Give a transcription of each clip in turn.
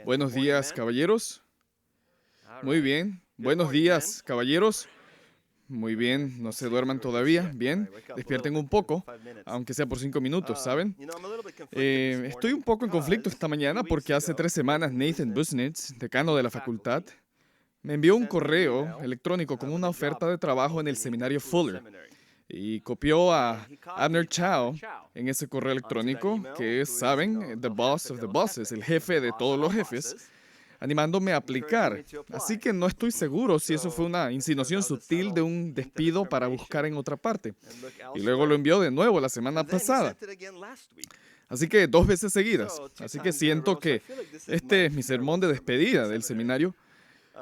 Buenos días, caballeros. Muy bien. Buenos días, caballeros. Muy bien. No se duerman todavía. Bien. Despierten un poco, aunque sea por 5 minutos, ¿saben? Estoy un poco en conflicto esta mañana porque hace 3 semanas Nathan Busnitz, decano de la facultad, me envió un correo electrónico con una oferta de trabajo en el seminario Fuller y copió a Abner Chao en ese correo electrónico, que es, saben, the boss of the bosses, el jefe de todos los jefes, animándome a aplicar. Así que no estoy seguro si eso fue una insinuación sutil de un despido para buscar en otra parte. Y luego lo envió de nuevo la semana pasada. Así que 2 veces seguidas. Así que siento que este es mi sermón de despedida del seminario.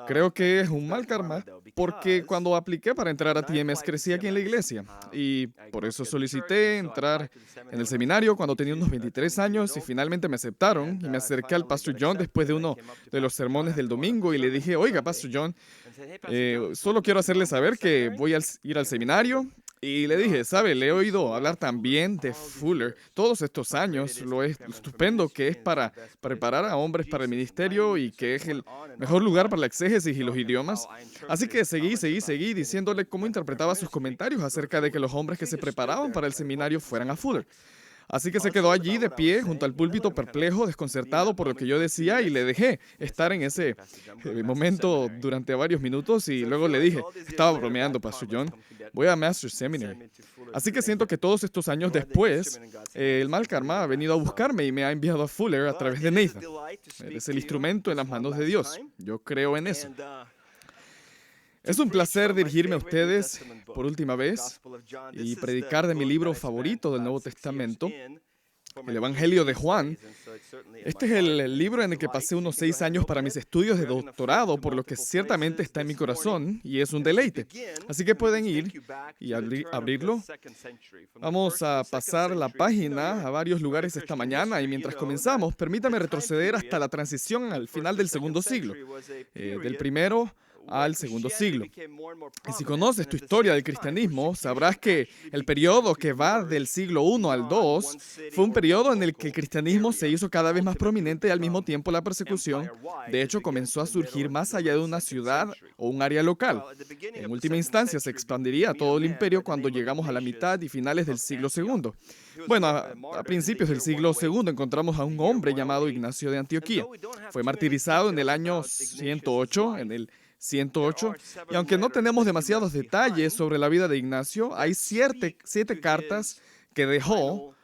Creo que es un mal karma porque cuando apliqué para entrar a TMS crecí aquí en la iglesia y por eso solicité entrar en el seminario cuando tenía unos 23 años y finalmente me aceptaron y me acerqué al Pastor John después de uno de los sermones del domingo y le dije, oiga, Pastor John, solo quiero hacerle saber que voy a ir al seminario. Y le dije, ¿sabe? Le he oído hablar también de Fuller todos estos años, lo estupendo que es para preparar a hombres para el ministerio y que es el mejor lugar para la exégesis y los idiomas. Así que seguí diciéndole cómo interpretaba sus comentarios acerca de que los hombres que se preparaban para el seminario fueran a Fuller. Así que se quedó allí de pie junto al púlpito perplejo, desconcertado por lo que yo decía y le dejé estar en ese momento durante varios minutos y luego le dije, estaba bromeando, Pastor John, voy a Master's Seminary. Así que siento que todos estos años después, el mal karma ha venido a buscarme y me ha enviado a Fuller a través de Nathan. Es el instrumento en las manos de Dios. Yo creo en eso. Es un placer dirigirme a ustedes por última vez y predicar de mi libro favorito del Nuevo Testamento, el Evangelio de Juan. Este es el libro en el que pasé unos 6 años para mis estudios de doctorado, por lo que ciertamente está en mi corazón y es un deleite. Así que pueden ir y abrirlo. Vamos a pasar la página a varios lugares esta mañana y mientras comenzamos, permítame retroceder hasta la transición al final del segundo siglo, del primero al segundo siglo. Y si conoces tu historia del cristianismo, sabrás que el periodo que va del siglo I al II fue un periodo en el que el cristianismo se hizo cada vez más prominente y al mismo tiempo la persecución, de hecho, comenzó a surgir más allá de una ciudad o un área local. En última instancia, se expandiría a todo el imperio cuando llegamos a la mitad y finales del siglo II. Bueno, a principios del siglo II encontramos a un hombre llamado Ignacio de Antioquía. Fue martirizado en el año 108, y aunque no tenemos demasiados detalles sobre la vida de Ignacio, hay 7 cartas que dejó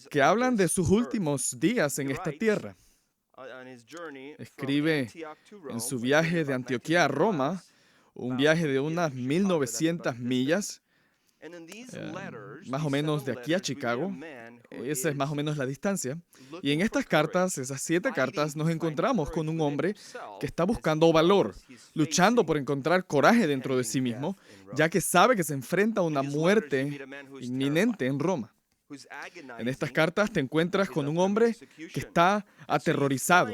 que hablan de sus últimos días en esta tierra. Escribe en su viaje de Antioquía a Roma, un viaje de unas 1900 millas, más o menos de aquí a Chicago. Esa es más o menos la distancia. Y en estas cartas, esas 7 cartas, nos encontramos con un hombre que está buscando valor, luchando por encontrar coraje dentro de sí mismo, ya que sabe que se enfrenta a una muerte inminente en Roma. En estas cartas te encuentras con un hombre que está aterrorizado,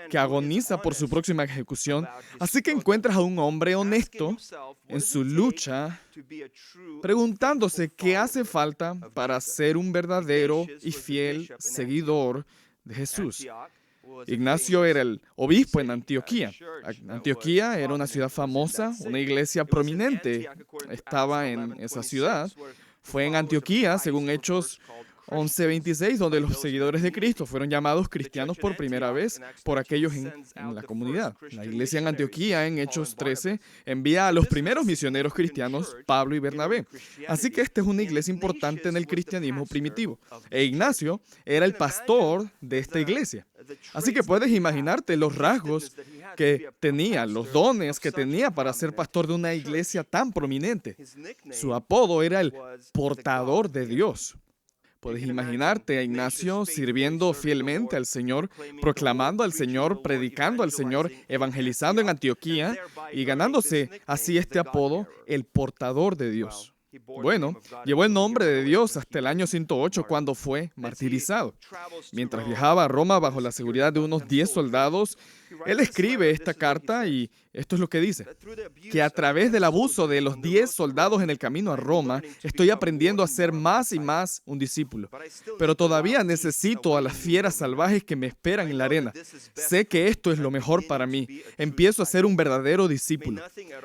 que agoniza por su próxima ejecución. Así que encuentras a un hombre honesto en su lucha, preguntándose qué hace falta para ser un verdadero y fiel seguidor de Jesús. Ignacio era el obispo en Antioquía. Antioquía era una ciudad famosa, una iglesia prominente estaba en esa ciudad. Fue en Antioquía, según Hechos 11:26, donde los seguidores de Cristo fueron llamados cristianos por primera vez por aquellos en la comunidad. La iglesia en Antioquía, en Hechos 13, envía a los primeros misioneros cristianos, Pablo y Bernabé. Así que esta es una iglesia importante en el cristianismo primitivo. E Ignacio era el pastor de esta iglesia. Así que puedes imaginarte los rasgos que tenía, los dones que tenía para ser pastor de una iglesia tan prominente. Su apodo era el portador de Dios. Puedes imaginarte a Ignacio sirviendo fielmente al Señor, proclamando al Señor, predicando al Señor, evangelizando en Antioquía y ganándose así este apodo, el portador de Dios. Bueno, llevó el nombre de Dios hasta el año 108 cuando fue martirizado. Mientras viajaba a Roma bajo la seguridad de unos 10 soldados, él escribe esta carta y Esto es lo que dice, que a través del abuso de los 10 soldados en el camino a Roma, estoy aprendiendo a ser más y más un discípulo. Pero todavía necesito a las fieras salvajes que me esperan en la arena. Sé que esto es lo mejor para mí. Empiezo a ser un verdadero discípulo.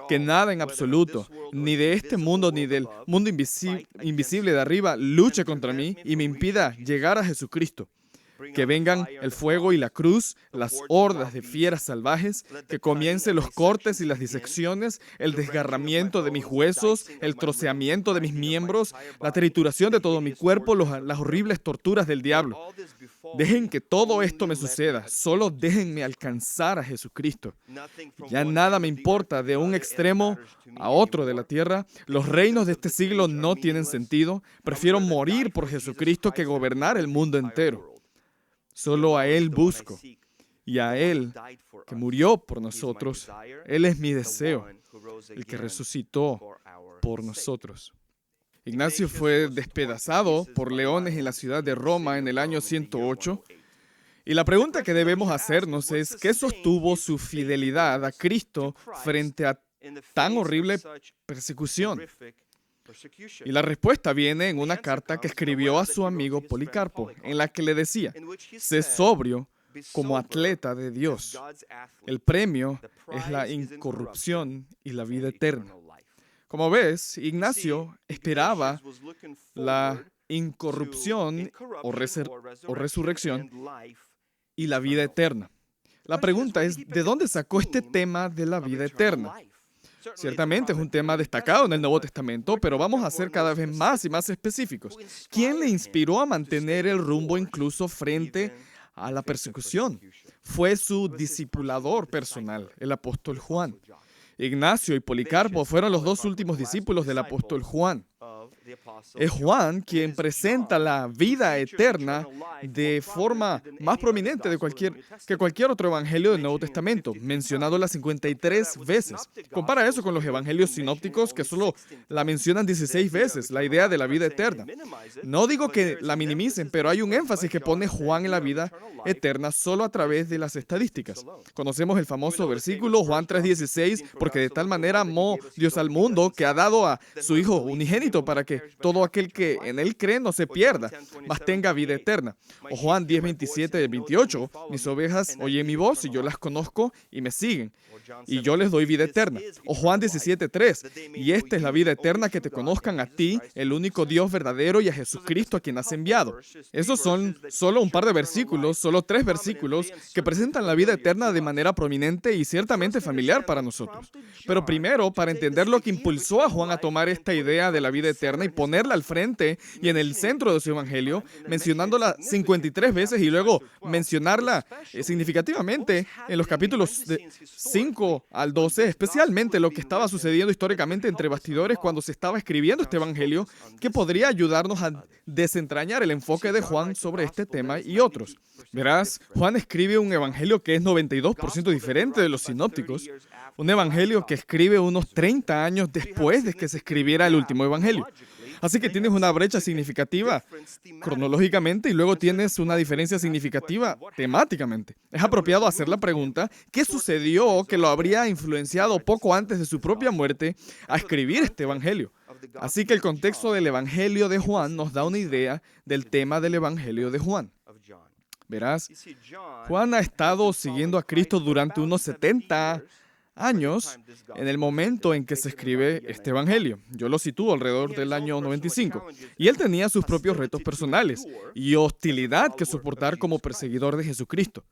Que nada en absoluto, ni de este mundo ni del mundo invisible de arriba, luche contra mí y me impida llegar a Jesucristo. Que vengan el fuego y la cruz, las hordas de fieras salvajes, que comiencen los cortes y las disecciones, el desgarramiento de mis huesos, el troceamiento de mis miembros, la trituración de todo mi cuerpo, las horribles torturas del diablo. Dejen que todo esto me suceda, solo déjenme alcanzar a Jesucristo. Ya nada me importa de un extremo a otro de la tierra. Los reinos de este siglo no tienen sentido. Prefiero morir por Jesucristo que gobernar el mundo entero. Solo a Él busco, y a Él, que murió por nosotros, Él es mi deseo, el que resucitó por nosotros. Ignacio fue despedazado por leones en la ciudad de Roma en el año 108, y la pregunta que debemos hacernos es, ¿qué sostuvo su fidelidad a Cristo frente a tan horrible persecución? Y la respuesta viene en una carta que escribió a su amigo Policarpo, en la que le decía, sé sobrio como atleta de Dios. El premio es la incorrupción y la vida eterna. Como ves, Ignacio esperaba la incorrupción o resurrección y la vida eterna. La pregunta es, ¿de dónde sacó este tema de la vida eterna? Ciertamente es un tema destacado en el Nuevo Testamento, pero vamos a ser cada vez más y más específicos. ¿Quién le inspiró a mantener el rumbo incluso frente a la persecución? Fue su discipulador personal, el apóstol Juan. Ignacio y Policarpo fueron los dos últimos discípulos del apóstol Juan. Es Juan quien presenta la vida eterna de forma más prominente que cualquier otro evangelio del Nuevo Testamento, mencionándola 53 veces. Compara eso con los evangelios sinópticos que solo la mencionan 16 veces, la idea de la vida eterna. No digo que la minimicen, pero hay un énfasis que pone Juan en la vida eterna solo a través de las estadísticas. Conocemos el famoso versículo Juan 3:16, porque de tal manera amó Dios al mundo que ha dado a su Hijo unigénito para que todo aquel que en Él cree no se pierda, mas tenga vida eterna. O Juan 10:27-28, mis ovejas oyen mi voz y yo las conozco y me siguen, y yo les doy vida eterna. O Juan 17:3, y esta es la vida eterna, que te conozcan a ti, el único Dios verdadero, y a Jesucristo a quien has enviado. Esos son solo un par de versículos, solo 3 versículos que presentan la vida eterna de manera prominente y ciertamente familiar para nosotros. Pero primero, para entender lo que impulsó a Juan a tomar esta idea de la vida eterna y ponerla al frente y en el centro de su evangelio, mencionándola 53 veces y luego mencionarla significativamente en los capítulos 5 al 12, especialmente lo que estaba sucediendo históricamente entre bastidores cuando se estaba escribiendo este evangelio, que podría ayudarnos a desentrañar el enfoque de Juan sobre este tema y otros. Verás, Juan escribe un evangelio que es 92% diferente de los sinópticos, un evangelio que escribe unos 30 años después de que se escribiera el último evangelio. Así que tienes una brecha significativa cronológicamente y luego tienes una diferencia significativa temáticamente. Es apropiado hacer la pregunta, ¿qué sucedió que lo habría influenciado poco antes de su propia muerte a escribir este evangelio? Así que el contexto del evangelio de Juan nos da una idea del tema del evangelio de Juan. Verás, Juan ha estado siguiendo a Cristo durante unos 70 años en el momento en que se escribe este evangelio. Yo lo sitúo alrededor del año 95. Y él tenía sus propios retos personales y hostilidad que soportar como perseguidor de Jesucristo.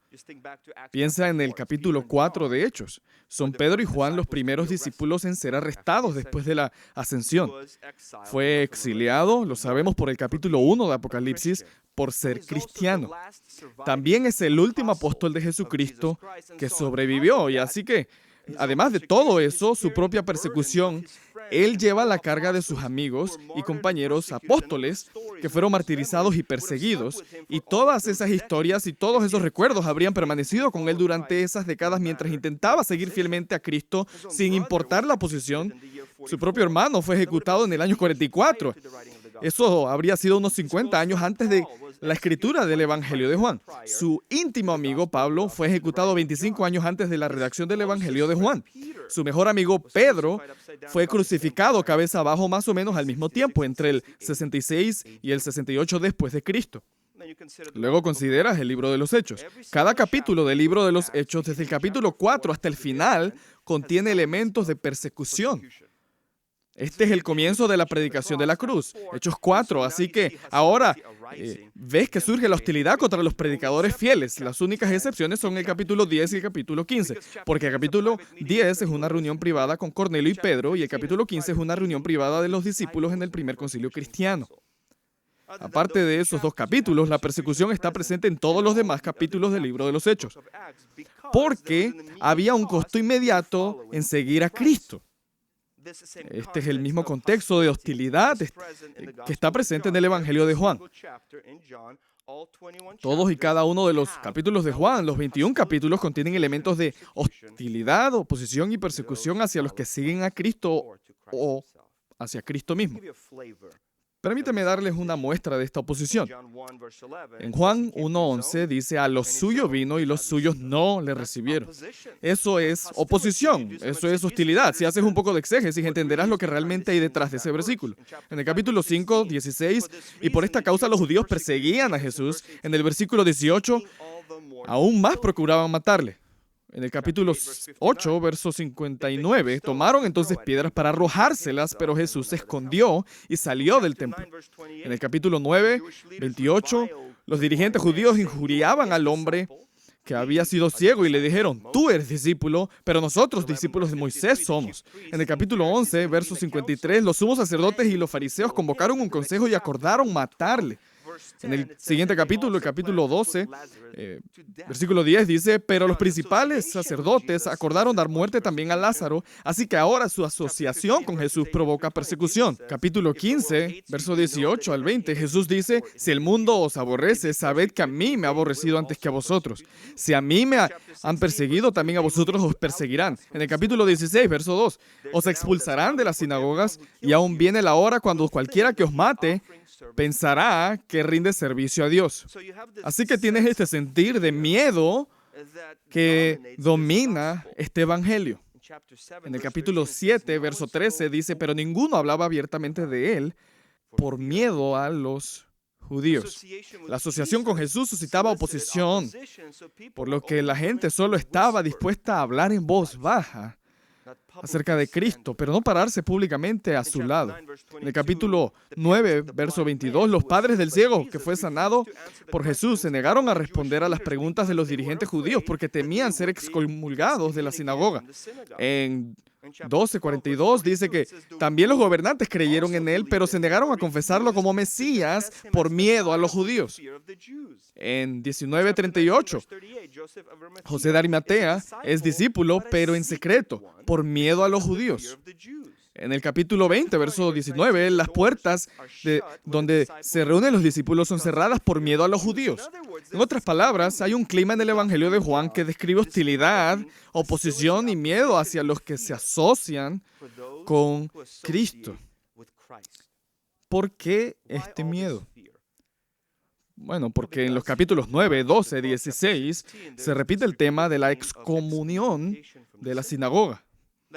Piensa en el capítulo 4 de Hechos. Son Pedro y Juan los primeros discípulos en ser arrestados después de la ascensión. Fue exiliado, lo sabemos por el capítulo 1 de Apocalipsis, por ser cristiano. También es el último apóstol de Jesucristo que sobrevivió, y así que además de todo eso, su propia persecución, él lleva la carga de sus amigos y compañeros apóstoles que fueron martirizados y perseguidos, y todas esas historias y todos esos recuerdos habrían permanecido con él durante esas décadas mientras intentaba seguir fielmente a Cristo sin importar la posición. Su propio hermano fue ejecutado en el año 44. Eso habría sido unos 50 años antes de la escritura del Evangelio de Juan. Su íntimo amigo Pablo fue ejecutado 25 años antes de la redacción del Evangelio de Juan. Su mejor amigo Pedro fue crucificado cabeza abajo más o menos al mismo tiempo, entre el 66 y el 68 después de Cristo. Luego consideras el libro de los Hechos. Cada capítulo del libro de los Hechos, desde el capítulo 4 hasta el final, contiene elementos de persecución. Este es el comienzo de la predicación de la cruz, Hechos 4. Así que ahora ves que surge la hostilidad contra los predicadores fieles. Las únicas excepciones son el capítulo 10 y el capítulo 15, porque el capítulo 10 es una reunión privada con Cornelio y Pedro, y el capítulo 15 es una reunión privada de los discípulos en el primer concilio cristiano. Aparte de esos dos capítulos, la persecución está presente en todos los demás capítulos del libro de los Hechos, porque había un costo inmediato en seguir a Cristo. Este es el mismo contexto de hostilidad que está presente en el Evangelio de Juan. Todos y cada uno de los capítulos de Juan, los 21 capítulos, contienen elementos de hostilidad, oposición y persecución hacia los que siguen a Cristo o hacia Cristo mismo. Permítame darles una muestra de esta oposición. En Juan 1:11 dice, a los suyos vino y los suyos no le recibieron. Eso es oposición, eso es hostilidad. Si haces un poco de exégesis, entenderás lo que realmente hay detrás de ese versículo. En el capítulo 5:16, y por esta causa los judíos perseguían a Jesús. En el versículo 18, aún más procuraban matarle. En el capítulo 8, verso 59, tomaron entonces piedras para arrojárselas, pero Jesús se escondió y salió del templo. En el capítulo 9, 28, los dirigentes judíos injuriaban al hombre que había sido ciego y le dijeron, tú eres discípulo, pero nosotros discípulos de Moisés somos. En el capítulo 11, verso 53, los sumos sacerdotes y los fariseos convocaron un consejo y acordaron matarle. En el siguiente capítulo, el capítulo 12, versículo 10 dice, pero los principales sacerdotes acordaron dar muerte también a Lázaro, así que ahora su asociación con Jesús provoca persecución. Capítulo 15, verso 18 al 20, Jesús dice, si el mundo os aborrece, sabed que a mí me ha aborrecido antes que a vosotros. Si a mí me han perseguido, también a vosotros os perseguirán. En el capítulo 16, verso 2, os expulsarán de las sinagogas y aún viene la hora cuando cualquiera que os mate pensará que rinde servicio a Dios. Así que tienes este sentir de miedo que domina este evangelio. En el capítulo 7, verso 13 dice, pero ninguno hablaba abiertamente de él por miedo a los judíos. La asociación con Jesús suscitaba oposición, por lo que la gente solo estaba dispuesta a hablar en voz baja acerca de Cristo, pero no pararse públicamente a su lado. En el capítulo 9, verso 22, los padres del ciego que fue sanado por Jesús se negaron a responder a las preguntas de los dirigentes judíos porque temían ser excomulgados de la sinagoga. En 12:42 dice que también los gobernantes creyeron en él, pero se negaron a confesarlo como Mesías por miedo a los judíos. En 19:38, José de Arimatea es discípulo, pero en secreto, por miedo a los judíos. En el capítulo 20, verso 19, las puertas donde se reúnen los discípulos son cerradas por miedo a los judíos. En otras palabras, hay un clima en el Evangelio de Juan que describe hostilidad, oposición y miedo hacia los que se asocian con Cristo. ¿Por qué este miedo? Bueno, porque en los capítulos 9, 12, 16 se repite el tema de la excomunión de la sinagoga.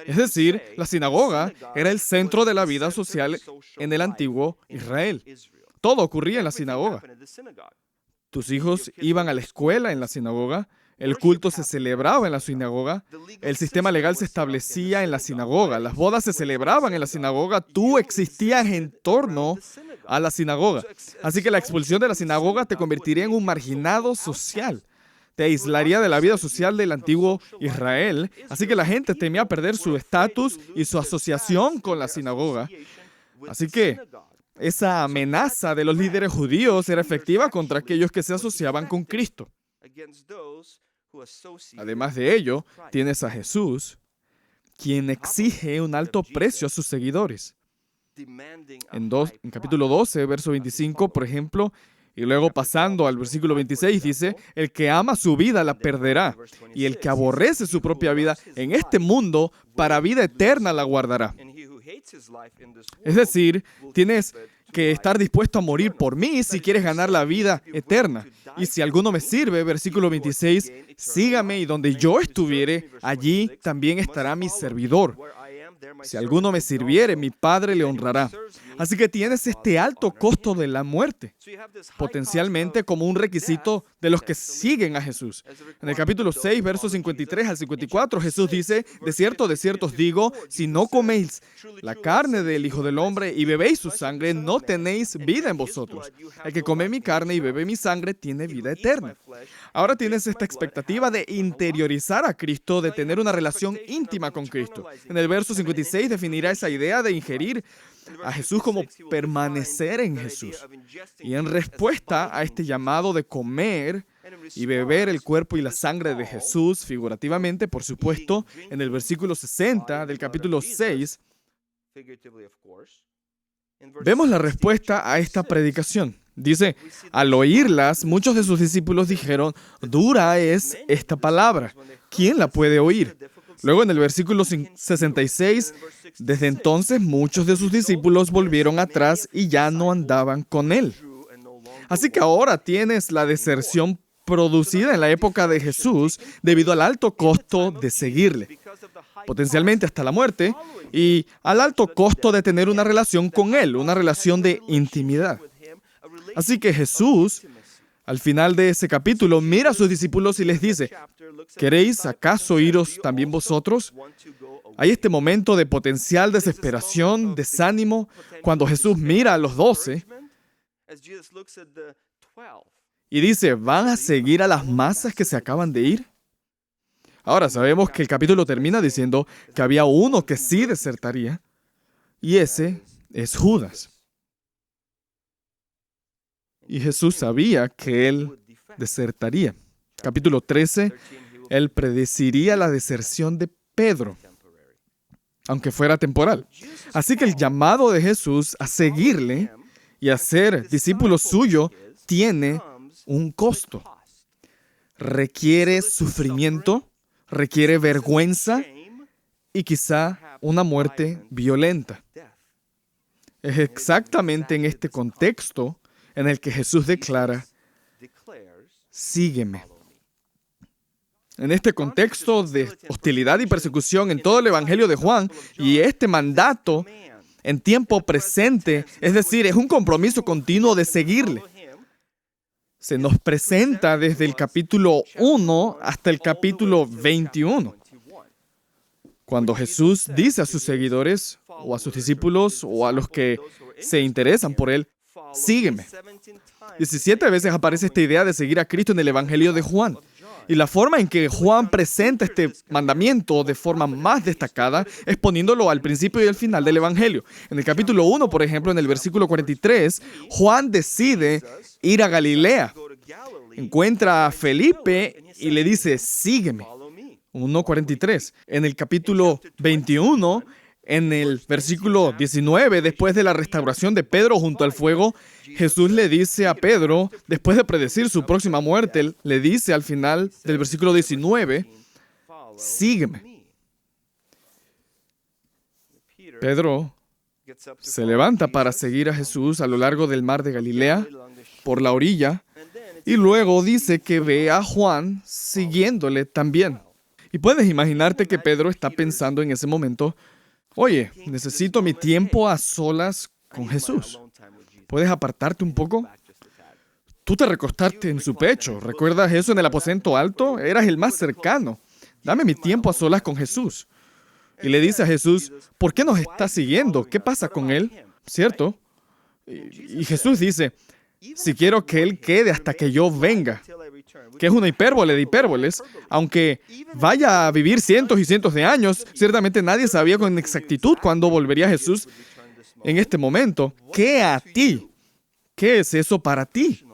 Es decir, la sinagoga era el centro de la vida social en el antiguo Israel. Todo ocurría en la sinagoga. Tus hijos iban a la escuela en la sinagoga, el culto se celebraba en la sinagoga, el sistema legal se establecía en la sinagoga, las bodas se celebraban en la sinagoga, tú existías en torno a la sinagoga. Así que la expulsión de la sinagoga te convertiría en un marginado social. Te aislaría de la vida social del antiguo Israel, así que la gente temía perder su estatus y su asociación con la sinagoga. Así que esa amenaza de los líderes judíos era efectiva contra aquellos que se asociaban con Cristo. Además de ello, tienes a Jesús, quien exige un alto precio a sus seguidores. En capítulo 12, verso 25, por ejemplo, y luego pasando al versículo 26, dice, el que ama su vida la perderá, y el que aborrece su propia vida en este mundo, para vida eterna la guardará. Es decir, tienes que estar dispuesto a morir por mí si quieres ganar la vida eterna. Y si alguno me sirve, versículo 26, sígame y donde yo estuviere, allí también estará mi servidor. Si alguno me sirviere, mi Padre le honrará. Así que tienes este alto costo de la muerte, potencialmente como un requisito de los que siguen a Jesús. En el capítulo 6, versos 53 al 54, Jesús dice, de cierto os digo, si no coméis la carne del Hijo del Hombre y bebéis su sangre, no tenéis vida en vosotros. El que come mi carne y bebe mi sangre tiene vida eterna. Ahora tienes esta expectativa de interiorizar a Cristo, de tener una relación íntima con Cristo. En el verso 56 definirá esa idea de ingerir a Jesús como permanecer en Jesús. Y en respuesta a este llamado de comer y beber el cuerpo y la sangre de Jesús, figurativamente, por supuesto, en el versículo 60 del capítulo 6, vemos la respuesta a esta predicación. Dice, al oírlas, muchos de sus discípulos dijeron, dura es esta palabra, ¿quién la puede oír? Luego en el versículo 66, desde entonces muchos de sus discípulos volvieron atrás y ya no andaban con él. Así que ahora tienes la deserción producida en la época de Jesús debido al alto costo de seguirle, potencialmente hasta la muerte, y al alto costo de tener una relación con él, una relación de intimidad. Así que Jesús, al final de ese capítulo, mira a sus discípulos y les dice, ¿queréis acaso iros también vosotros? Hay este momento de potencial desesperación, desánimo, cuando Jesús mira a los 12 y dice, ¿van a seguir a las masas que se acaban de ir? Ahora sabemos que el capítulo termina diciendo que había uno que sí desertaría, y ese es Judas. Y Jesús sabía que él desertaría. Capítulo 13, él predeciría la deserción de Pedro, aunque fuera temporal. Así que el llamado de Jesús a seguirle y a ser discípulo suyo tiene un costo. Requiere sufrimiento, requiere vergüenza y quizá una muerte violenta. Es exactamente en este contexto en el que Jesús declara, sígueme. En este contexto de hostilidad y persecución en todo el Evangelio de Juan, y este mandato en tiempo presente, es decir, es un compromiso continuo de seguirle. Se nos presenta desde el capítulo 1 hasta el capítulo 21. Cuando Jesús dice a sus seguidores, o a sus discípulos, o a los que se interesan por él, sígueme. 17 veces aparece esta idea de seguir a Cristo en el Evangelio de Juan. Y la forma en que Juan presenta este mandamiento de forma más destacada es poniéndolo al principio y al final del Evangelio. En el capítulo 1, por ejemplo, en el versículo 43, Juan decide ir a Galilea. Encuentra a Felipe y le dice, sígueme. 1:43. En el capítulo 21, en el versículo 19, después de la restauración de Pedro junto al fuego, Jesús le dice a Pedro, después de predecir su próxima muerte, le dice al final del versículo 19, sígueme. Pedro se levanta para seguir a Jesús a lo largo del mar de Galilea, por la orilla, y luego dice que ve a Juan siguiéndole también. Y puedes imaginarte que Pedro está pensando en ese momento, oye, necesito mi tiempo a solas con Jesús. ¿Puedes apartarte un poco? Tú te recostaste en su pecho. ¿Recuerdas eso en el aposento alto? Eras el más cercano. Dame mi tiempo a solas con Jesús. Y le dice a Jesús, ¿por qué nos está siguiendo? ¿Qué pasa con él? ¿Cierto? Y Jesús dice, si quiero que él quede hasta que yo venga, que es una hipérbole de hipérboles, aunque vaya a vivir cientos y cientos de años, ciertamente nadie sabía con exactitud cuándo volvería Jesús en este momento. ¿Qué a ti? ¿Qué es eso para ti?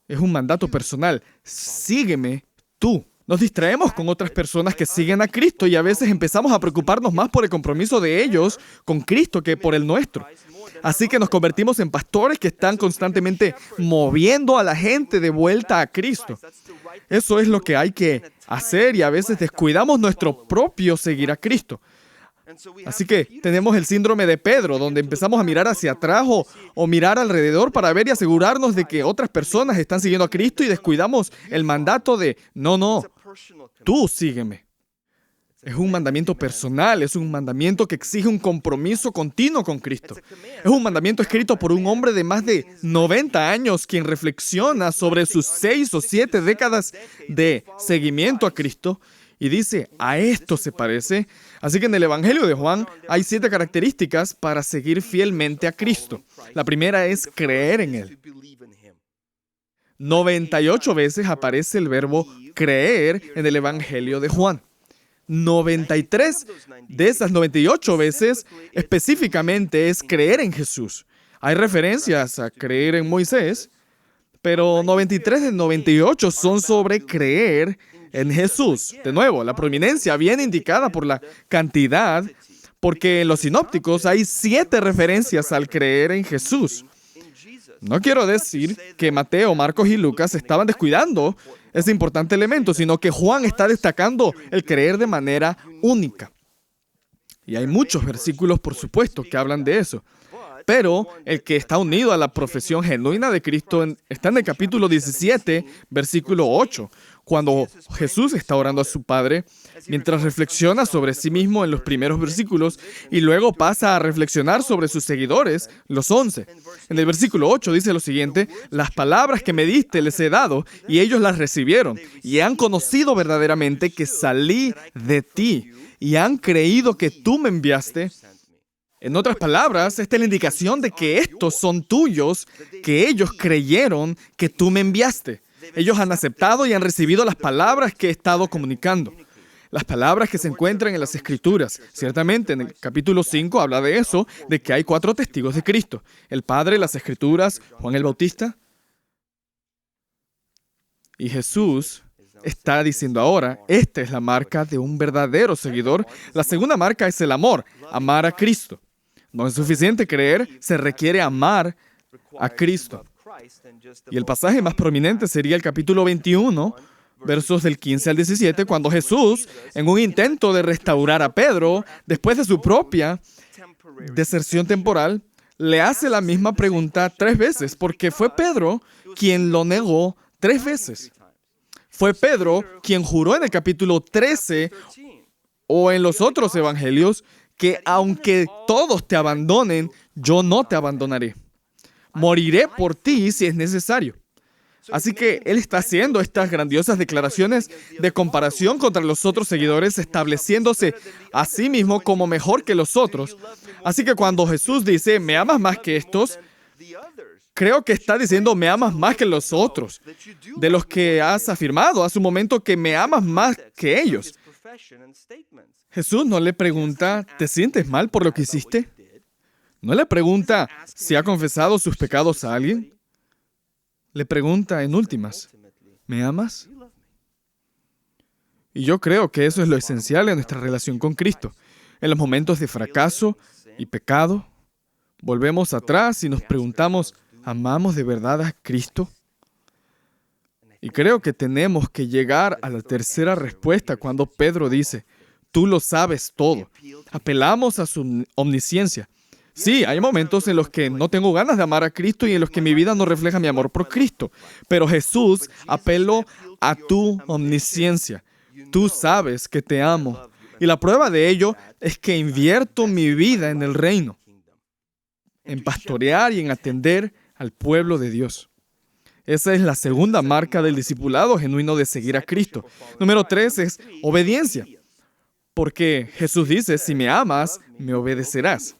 Es un mandato personal. Sígueme tú. Nos distraemos con otras personas que siguen a Cristo y a veces empezamos a preocuparnos más por el compromiso de ellos con Cristo que por el nuestro. Así que nos convertimos en pastores que están constantemente moviendo a la gente de vuelta a Cristo. Eso es lo que hay que hacer y a veces descuidamos nuestro propio seguir a Cristo. Así que tenemos el síndrome de Pedro, donde empezamos a mirar hacia atrás o mirar alrededor para ver y asegurarnos de que otras personas están siguiendo a Cristo y descuidamos el mandato de, no, tú sígueme. Es un mandamiento personal, es un mandamiento que exige un compromiso continuo con Cristo. Es un mandamiento escrito por un hombre de más de 90 años quien reflexiona sobre sus 6 o 7 décadas de seguimiento a Cristo y dice, a esto se parece. Así que en el Evangelio de Juan hay 7 características para seguir fielmente a Cristo. La primera es creer en Él. 98 veces aparece el verbo creer en el Evangelio de Juan. 93 de esas 98 veces específicamente es creer en Jesús. Hay referencias a creer en Moisés, pero 93 de 98 son sobre creer en Jesús. De nuevo, la prominencia viene indicada por la cantidad, porque en los sinópticos hay 7 referencias al creer en Jesús. No quiero decir que Mateo, Marcos y Lucas estaban descuidando ese importante elemento, sino que Juan está destacando el creer de manera única. Y hay muchos versículos, por supuesto, que hablan de eso. Pero el que está unido a la profesión genuina de Cristo está en el capítulo 17, versículo 8, cuando Jesús está orando a su Padre, mientras reflexiona sobre sí mismo en los primeros versículos y luego pasa a reflexionar sobre sus seguidores, los 11. En el versículo 8 dice lo siguiente, las palabras que me diste les he dado y ellos las recibieron y han conocido verdaderamente que salí de ti y han creído que tú me enviaste. En otras palabras, esta es la indicación de que estos son tuyos, que ellos creyeron que tú me enviaste. Ellos han aceptado y han recibido las palabras que he estado comunicando. Las palabras que se encuentran en las Escrituras. Ciertamente, en el capítulo 5 habla de eso, de que hay 4 testigos de Cristo. El Padre, las Escrituras, Juan el Bautista. Y Jesús está diciendo ahora, esta es la marca de un verdadero seguidor. La segunda marca es el amor, amar a Cristo. No es suficiente creer, se requiere amar a Cristo. Y el pasaje más prominente sería el capítulo 21, versos del 15 al 17, cuando Jesús, en un intento de restaurar a Pedro, después de su propia deserción temporal, le hace la misma pregunta 3 veces, porque fue Pedro quien lo negó 3 veces. Fue Pedro quien juró en el capítulo 13 o en los otros evangelios que aunque todos te abandonen, yo no te abandonaré. Moriré por ti si es necesario. Así que él está haciendo estas grandiosas declaraciones de comparación contra los otros seguidores, estableciéndose a sí mismo como mejor que los otros. Así que cuando Jesús dice, ¿me amas más que estos?, creo que está diciendo, me amas más que los otros, de los que has afirmado hace un momento que me amas más que ellos. Jesús no le pregunta, ¿te sientes mal por lo que hiciste? No le pregunta si ha confesado sus pecados a alguien. Le pregunta en últimas, ¿me amas? Y yo creo que eso es lo esencial en nuestra relación con Cristo. En los momentos de fracaso y pecado, volvemos atrás y nos preguntamos, ¿amamos de verdad a Cristo? Y creo que tenemos que llegar a la tercera respuesta cuando Pedro dice, tú lo sabes todo. Apelamos a su omnisciencia. Sí, hay momentos en los que no tengo ganas de amar a Cristo y en los que mi vida no refleja mi amor por Cristo. Pero Jesús, apelo a tu omnisciencia. Tú sabes que te amo. Y la prueba de ello es que invierto mi vida en el reino, en pastorear y en atender al pueblo de Dios. Esa es la segunda marca del discipulado genuino de seguir a Cristo. Número 3 es obediencia. Porque Jesús dice, si me amas, me obedecerás.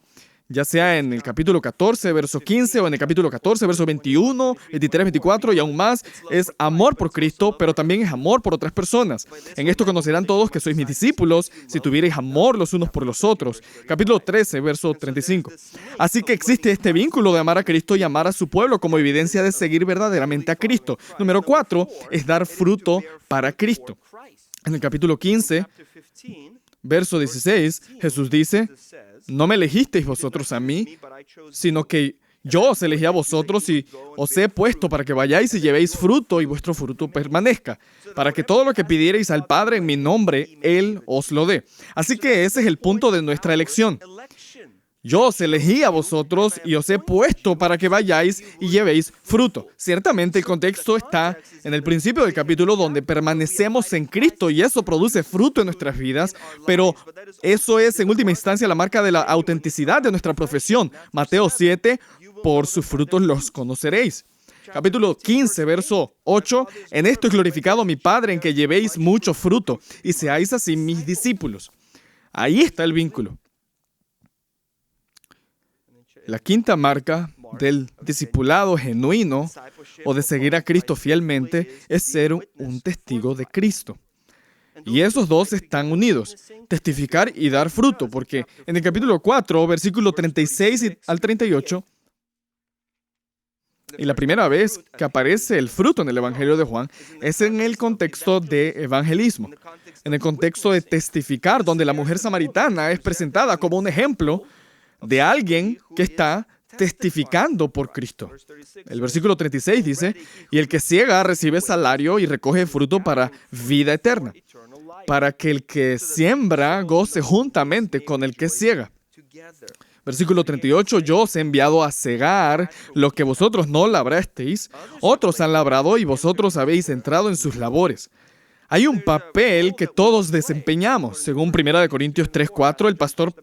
Ya sea en el capítulo 14, verso 15, o en el capítulo 14, verso 21, 23, 24 y aún más, es amor por Cristo, pero también es amor por otras personas. En esto conocerán todos que sois mis discípulos, si tuvierais amor los unos por los otros. Capítulo 13, verso 35. Así que existe este vínculo de amar a Cristo y amar a su pueblo como evidencia de seguir verdaderamente a Cristo. Número 4 es dar fruto para Cristo. En el capítulo 15, verso 16, Jesús dice, no me elegisteis vosotros a mí, sino que Yo os elegí a vosotros y os he puesto para que vayáis y llevéis fruto y vuestro fruto permanezca, para que todo lo que pidierais al Padre en mi nombre, Él os lo dé. Así que ese es el punto de nuestra elección. Yo os elegí a vosotros y os he puesto para que vayáis y llevéis fruto. Ciertamente el contexto está en el principio del capítulo donde permanecemos en Cristo y eso produce fruto en nuestras vidas, pero eso es en última instancia la marca de la autenticidad de nuestra profesión. Mateo 7, por sus frutos los conoceréis. Capítulo 15, verso 8, en esto es glorificado mi Padre en que llevéis mucho fruto y seáis así mis discípulos. Ahí está el vínculo. La quinta marca del discipulado genuino o de seguir a Cristo fielmente es ser un testigo de Cristo. Y esos dos están unidos, testificar y dar fruto, porque en el capítulo 4, versículo 36 al 38, y la primera vez que aparece el fruto en el Evangelio de Juan es en el contexto de evangelismo, en el contexto de testificar, donde la mujer samaritana es presentada como un ejemplo de alguien que está testificando por Cristo. El versículo 36 dice, y el que ciega recibe salario y recoge fruto para vida eterna, para que el que siembra goce juntamente con el que ciega. Versículo 38, yo os he enviado a cegar lo que vosotros no labrasteis, otros han labrado y vosotros habéis entrado en sus labores. Hay un papel que todos desempeñamos. Según 1 Corintios 3:4, el pastor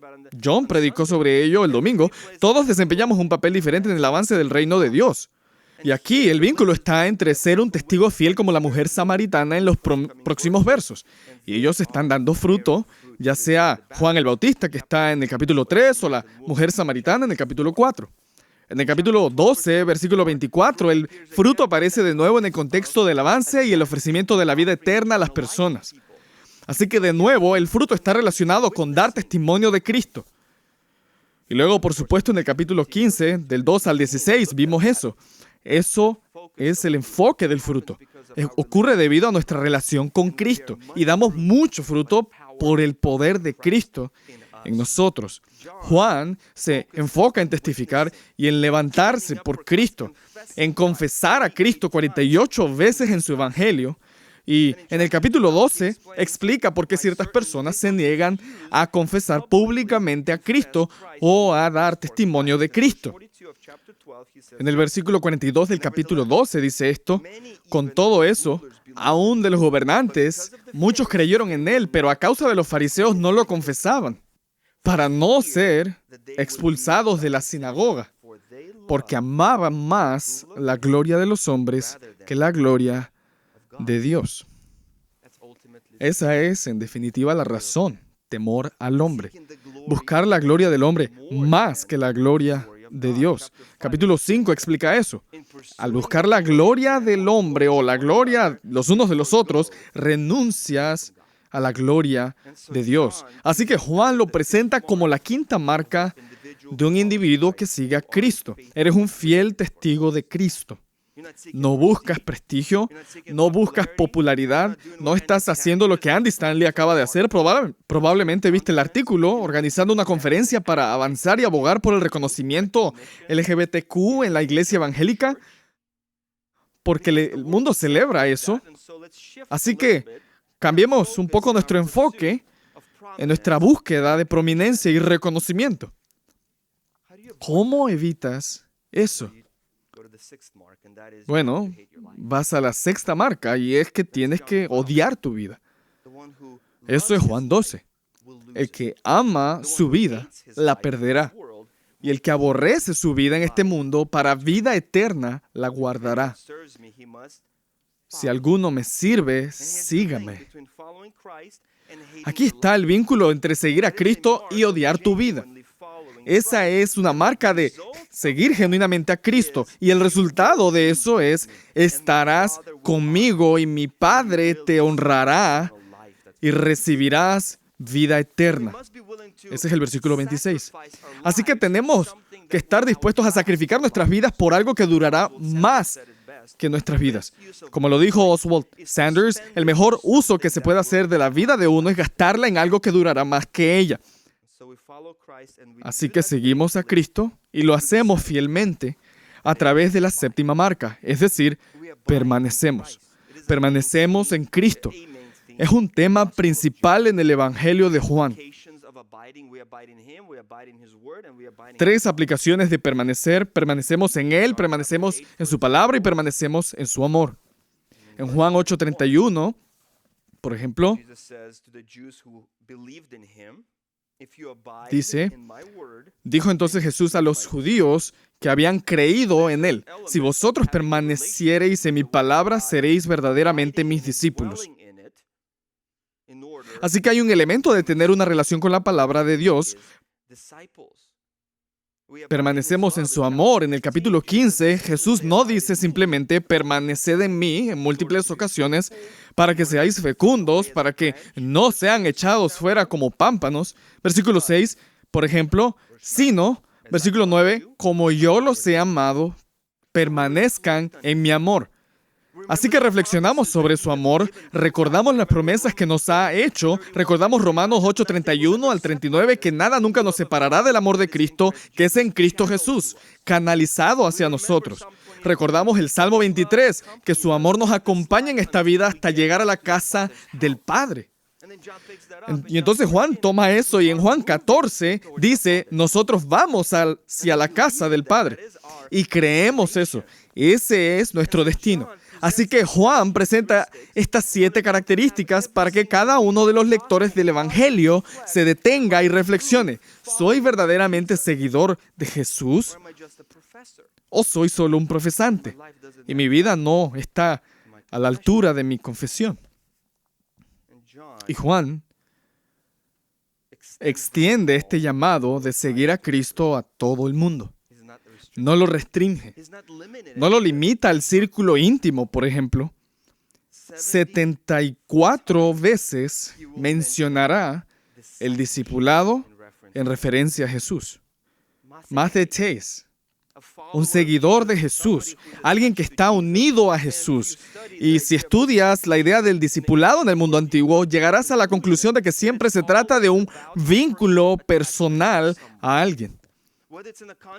John predicó sobre ello el domingo. Todos desempeñamos un papel diferente en el avance del reino de Dios. Y aquí el vínculo está entre ser un testigo fiel como la mujer samaritana en los próximos versos. Y ellos están dando fruto, ya sea Juan el Bautista, que está en el capítulo 3, o la mujer samaritana en el capítulo 4. En el capítulo 12, versículo 24, el fruto aparece de nuevo en el contexto del avance y el ofrecimiento de la vida eterna a las personas. Así que de nuevo, el fruto está relacionado con dar testimonio de Cristo. Y luego, por supuesto, en el capítulo 15, del 2 al 16, vimos eso. Eso es el enfoque del fruto. Ocurre debido a nuestra relación con Cristo. Y damos mucho fruto por el poder de Cristo en nosotros. Juan se enfoca en testificar y en levantarse por Cristo, en confesar a Cristo 48 veces en su evangelio. Y en el capítulo 12 explica por qué ciertas personas se niegan a confesar públicamente a Cristo o a dar testimonio de Cristo. En el versículo 42 del capítulo 12 dice esto: con todo eso, aún de los gobernantes, muchos creyeron en él, pero a causa de los fariseos no lo confesaban, para no ser expulsados de la sinagoga, porque amaban más la gloria de los hombres que la gloria de Dios. Esa es, en definitiva, la razón: temor al hombre. Buscar la gloria del hombre más que la gloria de Dios. Capítulo 5 explica eso. Al buscar la gloria del hombre o la gloria los unos de los otros, renuncias a la gloria de Dios. Así que Juan lo presenta como la quinta marca de un individuo que sigue a Cristo. Eres un fiel testigo de Cristo. No buscas prestigio, no buscas popularidad, no estás haciendo lo que Andy Stanley acaba de hacer. Probablemente viste el artículo organizando una conferencia para avanzar y abogar por el reconocimiento LGBTQ en la iglesia evangélica, porque el mundo celebra eso. Así que cambiemos un poco nuestro enfoque en nuestra búsqueda de prominencia y reconocimiento. ¿Cómo evitas eso? Bueno, vas a la sexta marca y es que tienes que odiar tu vida. Eso es Juan 12. El que ama su vida, la perderá. Y el que aborrece su vida en este mundo, para vida eterna, la guardará. Si alguno me sirve, sígame. Aquí está el vínculo entre seguir a Cristo y odiar tu vida. Esa es una marca de seguir genuinamente a Cristo. Y el resultado de eso es: estarás conmigo y mi Padre te honrará y recibirás vida eterna. Ese es el versículo 26. Así que tenemos que estar dispuestos a sacrificar nuestras vidas por algo que durará más que nuestras vidas. Como lo dijo Oswald Sanders, el mejor uso que se puede hacer de la vida de uno es gastarla en algo que durará más que ella. Así que seguimos a Cristo y lo hacemos fielmente a través de la séptima marca, es decir, permanecemos. Permanecemos en Cristo. Es un tema principal en el Evangelio de Juan. 3 aplicaciones de permanecer. Permanecemos en Él, permanecemos en su palabra y permanecemos en su amor. En Juan 8:31, por ejemplo, dijo entonces Jesús a los judíos que habían creído en Él: si vosotros permaneciereis en mi palabra, seréis verdaderamente mis discípulos. Así que hay un elemento de tener una relación con la palabra de Dios. Permanecemos en su amor. En el capítulo 15, Jesús no dice simplemente permaneced en mí en múltiples ocasiones para que seáis fecundos, para que no sean echados fuera como pámpanos. Versículo 6, por ejemplo, sino, versículo 9, como yo los he amado, permanezcan en mi amor. Así que reflexionamos sobre su amor, recordamos las promesas que nos ha hecho, recordamos Romanos 8:31 al 39, que nada nunca nos separará del amor de Cristo, que es en Cristo Jesús, canalizado hacia nosotros. Recordamos el Salmo 23, que su amor nos acompaña en esta vida hasta llegar a la casa del Padre. Y entonces Juan toma eso y en Juan 14 dice, nosotros vamos hacia la casa del Padre. Y creemos eso. Ese es nuestro destino. Así que Juan presenta estas 7 características para que cada uno de los lectores del Evangelio se detenga y reflexione. ¿Soy verdaderamente seguidor de Jesús? ¿O soy solo un profesante? Y mi vida no está a la altura de mi confesión. Y Juan extiende este llamado de seguir a Cristo a todo el mundo. No lo restringe. No lo limita al círculo íntimo, por ejemplo. 74 veces mencionará el discipulado en referencia a Jesús. Mathetes, un seguidor de Jesús, alguien que está unido a Jesús. Y si estudias la idea del discipulado en el mundo antiguo, llegarás a la conclusión de que siempre se trata de un vínculo personal a alguien.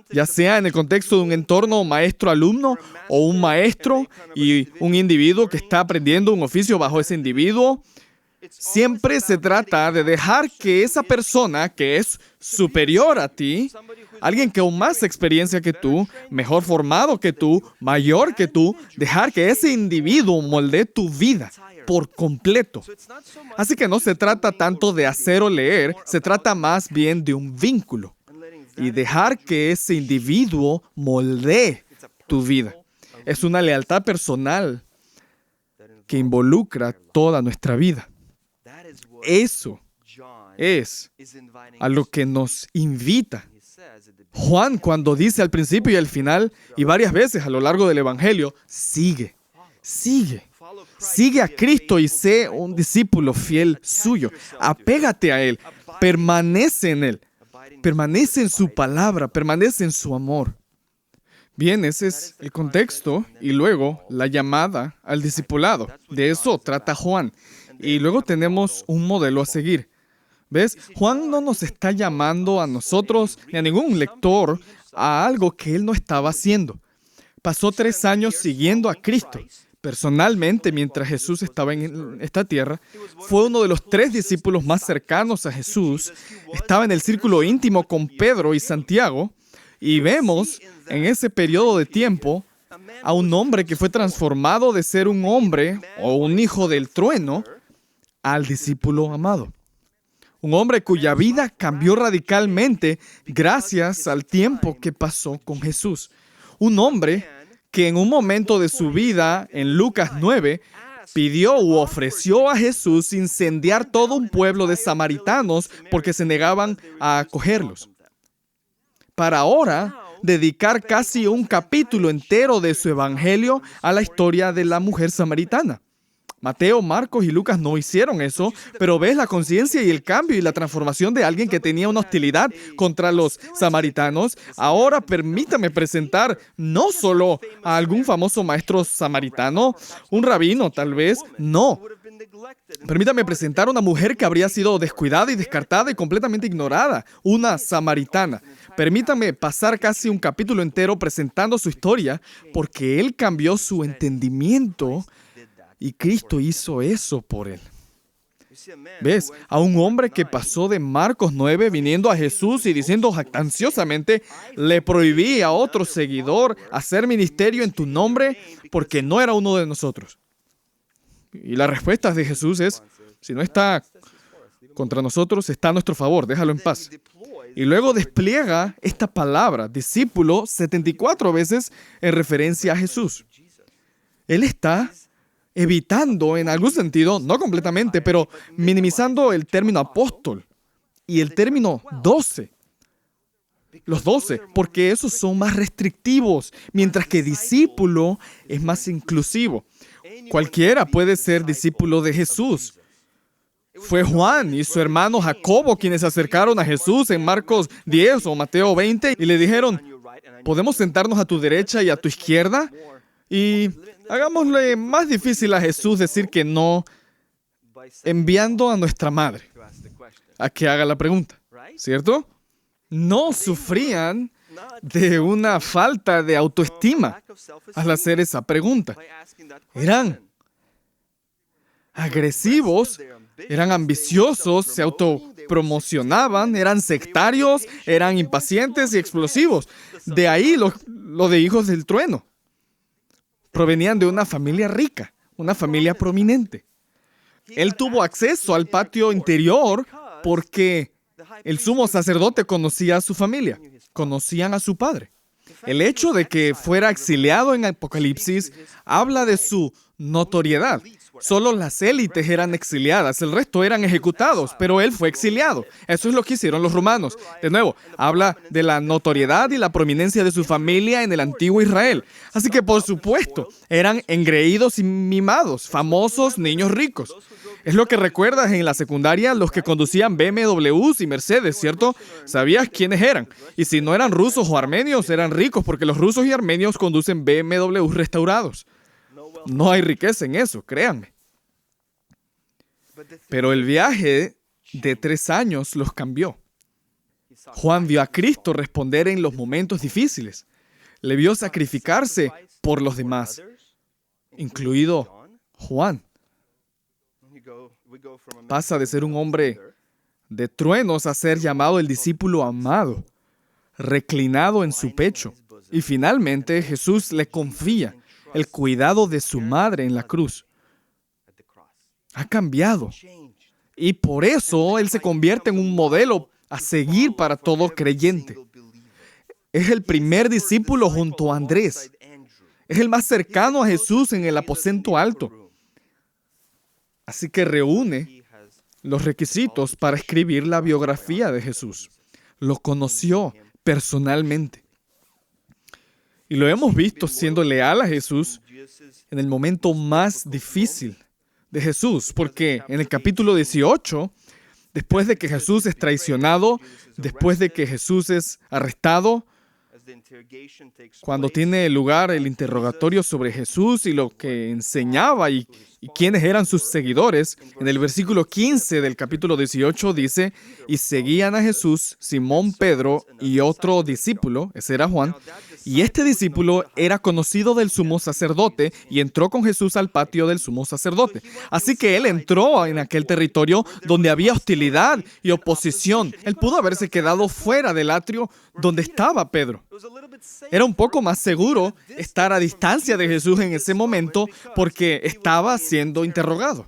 Ya sea en el contexto de un entorno maestro-alumno o un maestro y un individuo que está aprendiendo un oficio bajo ese individuo, siempre se trata de dejar que esa persona que es superior a ti, alguien con más experiencia que tú, mejor formado que tú, mayor que tú, dejar que ese individuo moldee tu vida por completo. Así que no se trata tanto de hacer o leer, se trata más bien de un vínculo. Y dejar que ese individuo moldee tu vida. Es una lealtad personal que involucra toda nuestra vida. Eso es a lo que nos invita Juan cuando dice al principio y al final, y varias veces a lo largo del Evangelio, sigue a Cristo y sé un discípulo fiel suyo. Apégate a Él, permanece en Él. Permanece en su palabra, permanece en su amor. Bien, ese es el contexto y luego la llamada al discipulado. De eso trata Juan. Y luego tenemos un modelo a seguir. ¿Ves? Juan no nos está llamando a nosotros ni a ningún lector a algo que él no estaba haciendo. Pasó 3 años siguiendo a Cristo. Personalmente, mientras Jesús estaba en esta tierra, fue uno de los 3 discípulos más cercanos a Jesús. Estaba en el círculo íntimo con Pedro y Santiago. Y vemos en ese periodo de tiempo a un hombre que fue transformado de ser un hombre o un hijo del trueno al discípulo amado. Un hombre cuya vida cambió radicalmente gracias al tiempo que pasó con Jesús. Un hombre que en un momento de su vida, en Lucas 9, pidió u ofreció a Jesús incendiar todo un pueblo de samaritanos porque se negaban a acogerlos. Para ahora, dedicar casi un capítulo entero de su evangelio a la historia de la mujer samaritana. Mateo, Marcos y Lucas no hicieron eso, pero ves la conciencia y el cambio y la transformación de alguien que tenía una hostilidad contra los samaritanos. Ahora permítame presentar no solo a algún famoso maestro samaritano, un rabino tal vez, no. Permítame presentar a una mujer que habría sido descuidada y descartada y completamente ignorada, una samaritana. Permítame pasar casi un capítulo entero presentando su historia, porque Él cambió su entendimiento y Cristo hizo eso por Él. ¿Ves? A un hombre que pasó de Marcos 9 viniendo a Jesús y diciendo jactanciosamente, le prohibí a otro seguidor hacer ministerio en tu nombre porque no era uno de nosotros. Y la respuesta de Jesús es, si no está contra nosotros, está a nuestro favor, déjalo en paz. Y luego despliega esta palabra, discípulo, 74 veces en referencia a Jesús. Él está evitando, en algún sentido, no completamente, pero minimizando el término apóstol y el término 12. Los 12, porque esos son más restrictivos, mientras que discípulo es más inclusivo. Cualquiera puede ser discípulo de Jesús. Fue Juan y su hermano Jacobo quienes se acercaron a Jesús en Marcos 10 o Mateo 20 y le dijeron, ¿podemos sentarnos a tu derecha y a tu izquierda? Y hagámosle más difícil a Jesús decir que no, enviando a nuestra madre a que haga la pregunta, ¿cierto? No sufrían de una falta de autoestima al hacer esa pregunta. Eran agresivos, eran ambiciosos, se autopromocionaban, eran sectarios, eran impacientes y explosivos. De ahí lo de hijos del trueno. Provenían de una familia rica, una familia prominente. Él tuvo acceso al patio interior porque el sumo sacerdote conocía a su familia, conocían a su padre. El hecho de que fuera exiliado en Apocalipsis habla de su notoriedad. Solo las élites eran exiliadas, el resto eran ejecutados, pero él fue exiliado. Eso es lo que hicieron los romanos. De nuevo, habla de la notoriedad y la prominencia de su familia en el antiguo Israel. Así que, por supuesto, eran engreídos y mimados, famosos niños ricos. Es lo que recuerdas en la secundaria los que conducían BMWs y Mercedes, ¿cierto? Sabías quiénes eran. Y si no eran rusos o armenios, eran ricos, porque los rusos y armenios conducen BMWs restaurados. No hay riqueza en eso, créanme. Pero el viaje de 3 años los cambió. Juan vio a Cristo responder en los momentos difíciles. Le vio sacrificarse por los demás, incluido Juan. Pasa de ser un hombre de truenos a ser llamado el discípulo amado, reclinado en su pecho. Y finalmente Jesús le confía el cuidado de su madre en la cruz. Ha cambiado. Y por eso Él se convierte en un modelo a seguir para todo creyente. Es el primer discípulo junto a Andrés. Es el más cercano a Jesús en el aposento alto. Así que reúne los requisitos para escribir la biografía de Jesús. Lo conoció personalmente. Y lo hemos visto siendo leal a Jesús en el momento más difícil de Jesús, porque en el capítulo 18, después de que Jesús es traicionado, después de que Jesús es arrestado, cuando tiene lugar el interrogatorio sobre Jesús y lo que enseñaba y quiénes eran sus seguidores, en el versículo 15 del capítulo 18 dice, y seguían a Jesús Simón Pedro y otro discípulo, ese era Juan, y este discípulo era conocido del sumo sacerdote y entró con Jesús al patio del sumo sacerdote. Así que él entró en aquel territorio donde había hostilidad y oposición. Él pudo haberse quedado fuera del atrio donde estaba Pedro. Era un poco más seguro estar a distancia de Jesús en ese momento porque estaba siendo interrogado.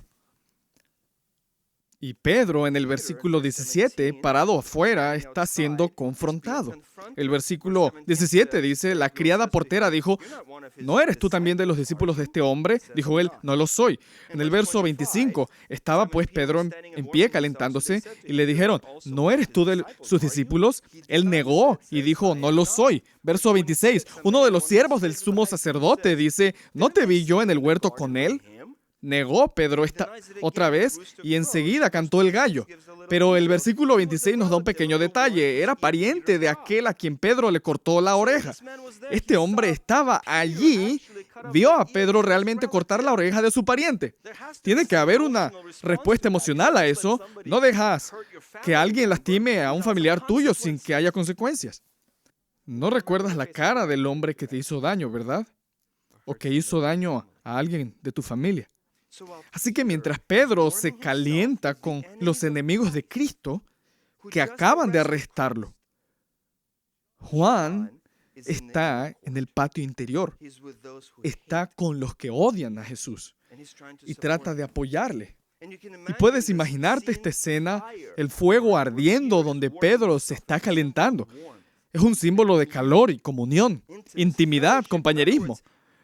Y Pedro, en el versículo 17, parado afuera, está siendo confrontado. El versículo 17 dice, la criada portera dijo, ¿no eres tú también de los discípulos de este hombre? Dijo él, no lo soy. En el verso 25, estaba pues Pedro en pie calentándose y le dijeron, ¿no eres tú de sus discípulos? Él negó y dijo, no lo soy. Verso 26, uno de los siervos del sumo sacerdote dice, ¿no te vi yo en el huerto con él? Negó Pedro otra vez y enseguida cantó el gallo. Pero el versículo 26 nos da un pequeño detalle. Era pariente de aquel a quien Pedro le cortó la oreja. Este hombre estaba allí vio a Pedro realmente cortar la oreja de su pariente. Tiene que haber una respuesta emocional a eso. No dejas que alguien lastime a un familiar tuyo sin que haya consecuencias. No recuerdas la cara del hombre que te hizo daño, ¿verdad? O que hizo daño a alguien de tu familia. Así que mientras Pedro se calienta con los enemigos de Cristo que acaban de arrestarlo, Juan está en el patio interior. Está con los que odian a Jesús y trata de apoyarle. Y puedes imaginarte esta escena, el fuego ardiendo donde Pedro se está calentando. Es un símbolo de calor y comunión, intimidad, compañerismo.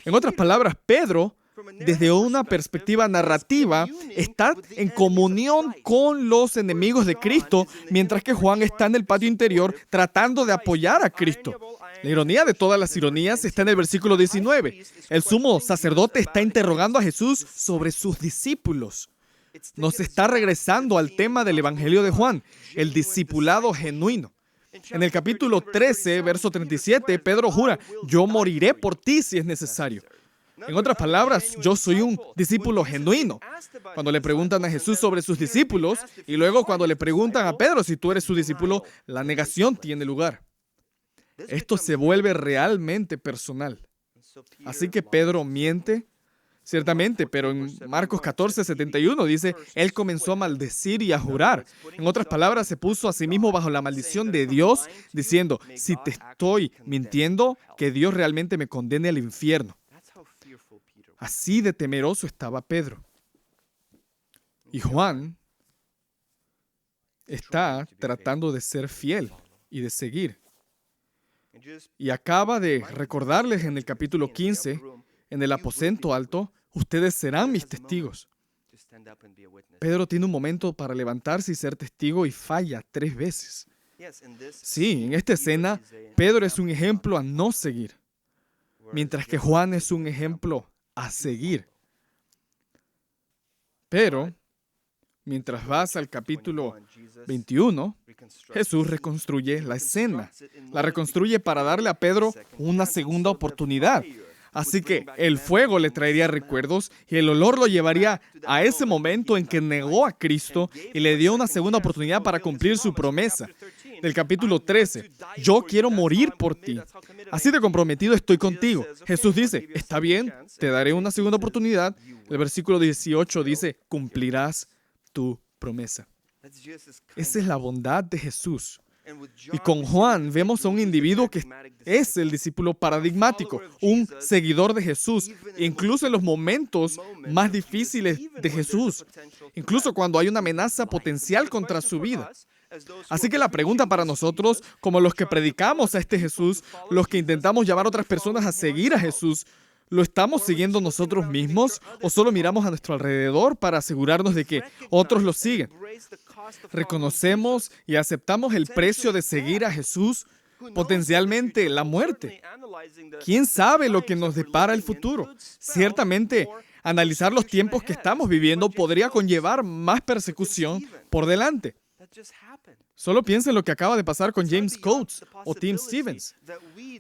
En otras palabras, Pedro, desde una perspectiva narrativa, está en comunión con los enemigos de Cristo, mientras que Juan está en el patio interior tratando de apoyar a Cristo. La ironía de todas las ironías está en el versículo 19. El sumo sacerdote está interrogando a Jesús sobre sus discípulos. Nos está regresando al tema del Evangelio de Juan, el discipulado genuino. En el capítulo 13, verso 37, Pedro jura, yo moriré por ti si es necesario. En otras palabras, yo soy un discípulo genuino. Cuando le preguntan a Jesús sobre sus discípulos y luego cuando le preguntan a Pedro si tú eres su discípulo, la negación tiene lugar. Esto se vuelve realmente personal. Así que Pedro miente, ciertamente, pero en Marcos 14:71 dice, él comenzó a maldecir y a jurar. En otras palabras, se puso a sí mismo bajo la maldición de Dios, diciendo, si te estoy mintiendo, que Dios realmente me condene al infierno. Así de temeroso estaba Pedro. Y Juan está tratando de ser fiel y de seguir. Y acaba de recordarles en el capítulo 15, en el aposento alto, ustedes serán mis testigos. Pedro tiene un momento para levantarse y ser testigo y falla 3 veces. Sí, en esta escena, Pedro es un ejemplo a no seguir, mientras que Juan es un ejemplo a seguir. Pero, mientras vas al capítulo 21, Jesús reconstruye la escena. La reconstruye para darle a Pedro una segunda oportunidad. Así que el fuego le traería recuerdos y el olor lo llevaría a ese momento en que negó a Cristo y le dio una segunda oportunidad para cumplir su promesa. Del capítulo 13, yo quiero morir por ti. Así de comprometido estoy contigo. Jesús dice, está bien, te daré una segunda oportunidad. El versículo 18 dice, cumplirás tu promesa. Esa es la bondad de Jesús. Y con Juan vemos a un individuo que es el discípulo paradigmático, un seguidor de Jesús, incluso en los momentos más difíciles de Jesús, incluso cuando hay una amenaza potencial contra su vida. Así que la pregunta para nosotros, como los que predicamos a este Jesús, los que intentamos llamar a otras personas a seguir a Jesús, ¿lo estamos siguiendo nosotros mismos o solo miramos a nuestro alrededor para asegurarnos de que otros lo siguen? ¿Reconocemos y aceptamos el precio de seguir a Jesús? Potencialmente la muerte. ¿Quién sabe lo que nos depara el futuro? Ciertamente, analizar los tiempos que estamos viviendo podría conllevar más persecución por delante. Solo piensa en lo que acaba de pasar con James Coates o Tim Stevens.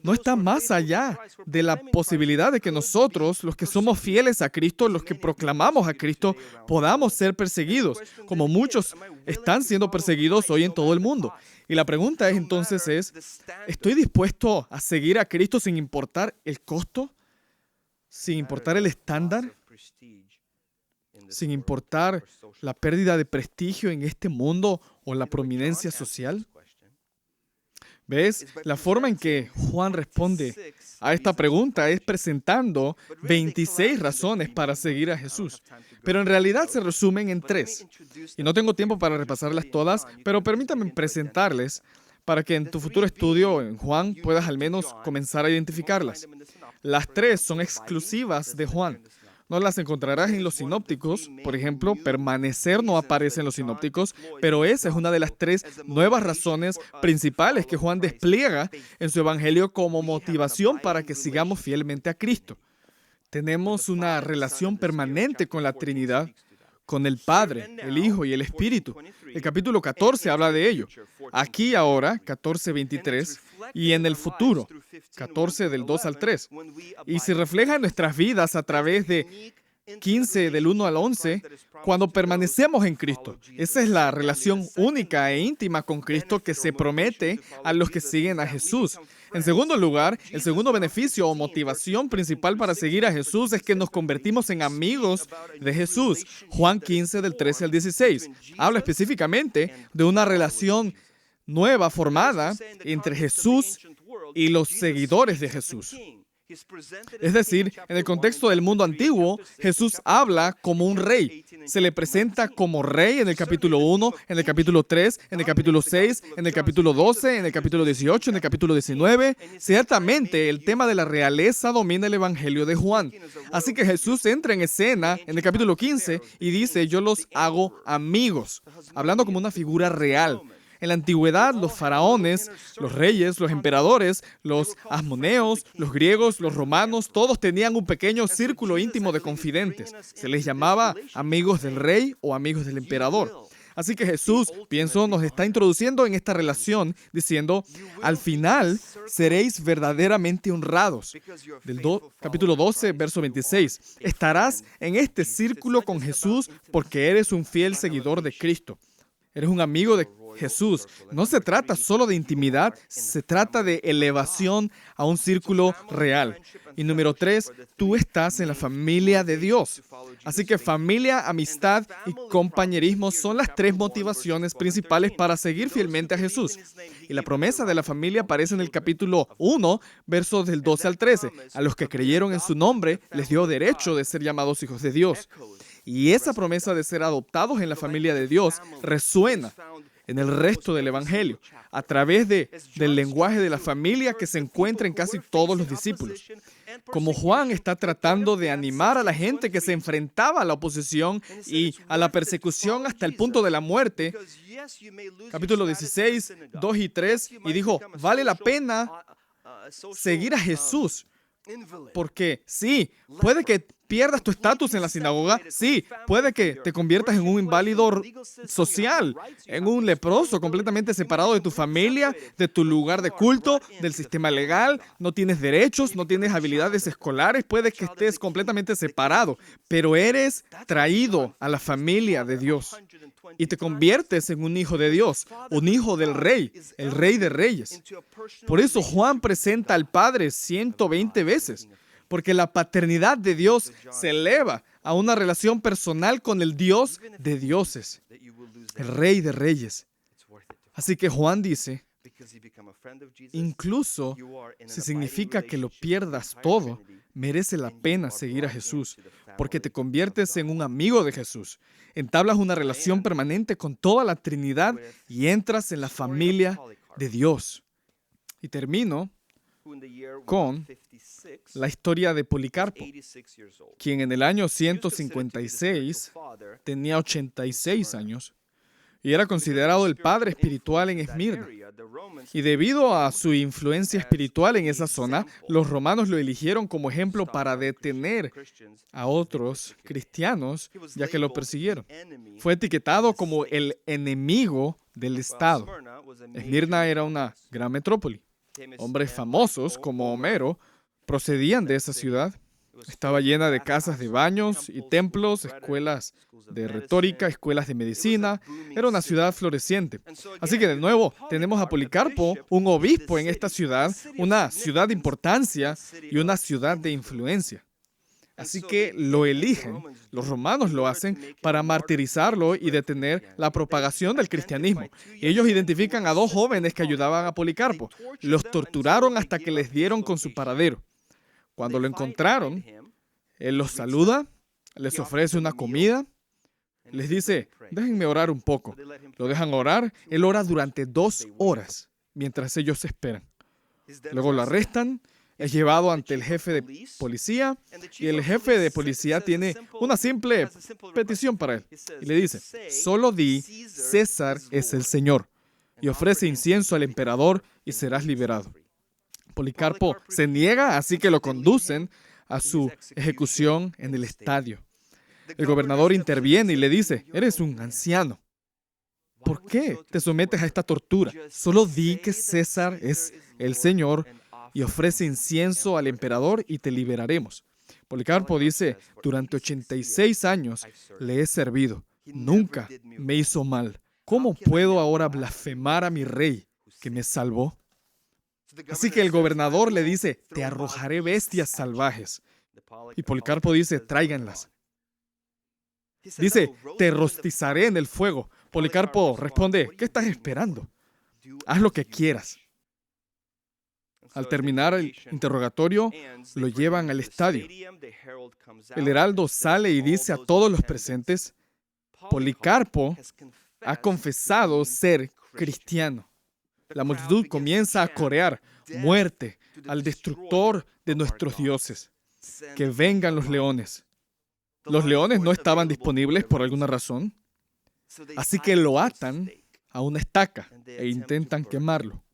No está más allá de la posibilidad de que nosotros, los que somos fieles a Cristo, los que proclamamos a Cristo, podamos ser perseguidos, como muchos están siendo perseguidos hoy en todo el mundo. Y la pregunta entonces es, ¿estoy dispuesto a seguir a Cristo sin importar el costo? ¿Sin importar el estándar? ¿Sin importar la pérdida de prestigio en este mundo o la prominencia social? ¿Ves? La forma en que Juan responde a esta pregunta es presentando 26 razones para seguir a Jesús. Pero en realidad se resumen en 3. Y no tengo tiempo para repasarlas todas, pero permítame presentarles para que en tu futuro estudio en Juan puedas al menos comenzar a identificarlas. Las 3 son exclusivas de Juan. No las encontrarás en los sinópticos. Por ejemplo, permanecer no aparece en los sinópticos, pero esa es una de las 3 nuevas razones principales que Juan despliega en su evangelio como motivación para que sigamos fielmente a Cristo. Tenemos una relación permanente con la Trinidad, con el Padre, el Hijo y el Espíritu. El capítulo 14 habla de ello. Aquí ahora, 14:23, y en el futuro, 14 del 2 al 3. Y se refleja en nuestras vidas a través de 15 del 1 al 11, cuando permanecemos en Cristo. Esa es la relación única e íntima con Cristo que se promete a los que siguen a Jesús. En segundo lugar, el segundo beneficio o motivación principal para seguir a Jesús es que nos convertimos en amigos de Jesús. Juan 15 del 13 al 16 habla específicamente de una relación nueva formada entre Jesús y los seguidores de Jesús. Es decir, en el contexto del mundo antiguo, Jesús habla como un rey. Se le presenta como rey en el capítulo 1, en el capítulo 3, en el capítulo 6, en el capítulo 12, en el capítulo 18, en el capítulo 19. Ciertamente, el tema de la realeza domina el Evangelio de Juan. Así que Jesús entra en escena en el capítulo 15 y dice, yo los hago amigos, hablando como una figura real. En la antigüedad, los faraones, los reyes, los emperadores, los asmoneos, los griegos, los romanos, todos tenían un pequeño círculo íntimo de confidentes. Se les llamaba amigos del rey o amigos del emperador. Así que Jesús, pienso, nos está introduciendo en esta relación diciendo, al final seréis verdaderamente honrados. Capítulo 12, verso 26. Estarás en este círculo con Jesús porque eres un fiel seguidor de Cristo. Eres un amigo de Jesús. No se trata solo de intimidad, se trata de elevación a un círculo real. Y número 3, tú estás en la familia de Dios. Así que familia, amistad y compañerismo son las 3 motivaciones principales para seguir fielmente a Jesús. Y la promesa de la familia aparece en el capítulo 1, versos del 12 al 13. A los que creyeron en su nombre, les dio derecho de ser llamados hijos de Dios. Y esa promesa de ser adoptados en la familia de Dios resuena en el resto del Evangelio, a través del lenguaje de la familia que se encuentra en casi todos los discípulos. Como Juan está tratando de animar a la gente que se enfrentaba a la oposición y a la persecución hasta el punto de la muerte, capítulo 16, 2 y 3, y dijo, vale la pena seguir a Jesús. Porque sí, puede que pierdas tu estatus en la sinagoga, sí, puede que te conviertas en un inválido social, en un leproso completamente separado de tu familia, de tu lugar de culto, del sistema legal, no tienes derechos, no tienes habilidades escolares, puede que estés completamente separado, pero eres traído a la familia de Dios y te conviertes en un hijo de Dios, un hijo del rey, el rey de reyes. Por eso Juan presenta al Padre 120 veces. Porque la paternidad de Dios se eleva a una relación personal con el Dios de dioses, el Rey de reyes. Así que Juan dice, incluso si significa que lo pierdas todo, merece la pena seguir a Jesús, porque te conviertes en un amigo de Jesús. Entablas una relación permanente con toda la Trinidad y entras en la familia de Dios. Y termino con la historia de Policarpo, quien en el año 156 tenía 86 años y era considerado el padre espiritual en Esmirna. Y debido a su influencia espiritual en esa zona, los romanos lo eligieron como ejemplo para detener a otros cristianos, ya que lo persiguieron. Fue etiquetado como el enemigo del Estado. Esmirna era una gran metrópoli. Hombres famosos como Homero procedían de esa ciudad. Estaba llena de casas de baños y templos, escuelas de retórica, escuelas de medicina. Era una ciudad floreciente. Así que de nuevo tenemos a Policarpo, un obispo en esta ciudad, una ciudad de importancia y una ciudad de influencia. Así que lo eligen, los romanos lo hacen para martirizarlo y detener la propagación del cristianismo. Y ellos identifican a 2 jóvenes que ayudaban a Policarpo. Los torturaron hasta que les dieron con su paradero. Cuando lo encontraron, él los saluda, les ofrece una comida, les dice, déjenme orar un poco. Lo dejan orar, él ora durante 2 horas mientras ellos esperan. Luego lo arrestan. Es llevado ante el jefe de policía y el jefe de policía tiene una simple petición para él. Y le dice, solo di, César es el Señor. Y ofrece incienso al emperador y serás liberado. Policarpo se niega, así que lo conducen a su ejecución en el estadio. El gobernador interviene y le dice, eres un anciano. ¿Por qué te sometes a esta tortura? Solo di que César es el Señor y ofrece incienso al emperador y te liberaremos. Policarpo dice, durante 86 años le he servido. Nunca me hizo mal. ¿Cómo puedo ahora blasfemar a mi rey que me salvó? Así que el gobernador le dice, te arrojaré bestias salvajes. Y Policarpo dice, tráiganlas. Dice, te rostizaré en el fuego. Policarpo responde, ¿qué estás esperando? Haz lo que quieras. Al terminar el interrogatorio, lo llevan al estadio. El heraldo sale y dice a todos los presentes, Policarpo ha confesado ser cristiano. La multitud comienza a corear, muerte al destructor de nuestros dioses. Que vengan los leones. Los leones no estaban disponibles por alguna razón, así que lo atan a una estaca e intentan quemarlo.